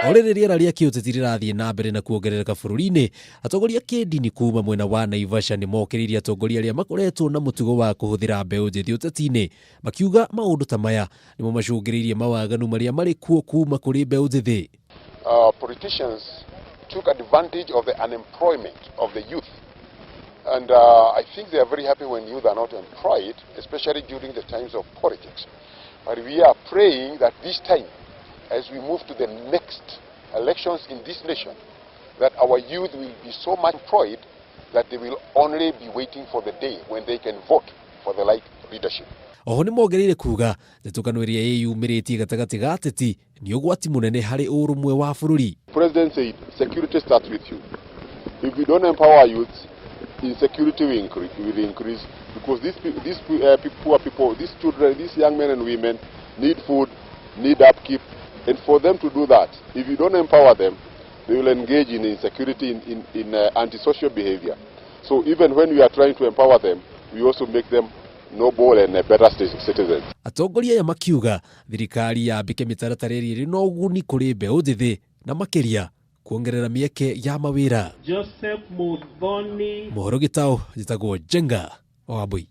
Orere riera ria kiuteti rirathie na mbere na kuongerereka bururi-ini, atongoria Kindini kuuma mwena wa Naivasha ni mokiririe atongoria aria makoretwo na mutugo wa kuhuthira mbeu njithi uteti-ini, makiuga maundu ta maya nimo macungiriirie mawaganu maria mari kuo kuuma kuri mbeu njithi. Politicians took advantage of the unemployment of the youth. And I think they are very happy when youth are not employed, especially during the times of politics. But we are praying that this time, as we move to the next elections in this nation, that our youth will be so much employed that they will only be waiting for the day when they can vote for the right leadership. Oho ni mongereire kuga ndetukano iria yeyumiritie gatagati ga Ateti ni ugwati munene hari urumwe wa bururi. President said security starts with you. If we don't empower youth, insecurity will increase because these poor people, these children, these young men and women need food, need upkeep, and for them to do that, if you don't empower them, they will engage in insecurity, in antisocial behavior. So even when we are trying to empower them, we also make them noble and better citizens. Atongoria ya makiuga thirikari yambike mitaratara iri no uguni kuri mbeu njithi na makiria kuongerera mieke ya mawira. Joseph Mudhoni Mohoro Gitau jitagwo Jenga Wabui.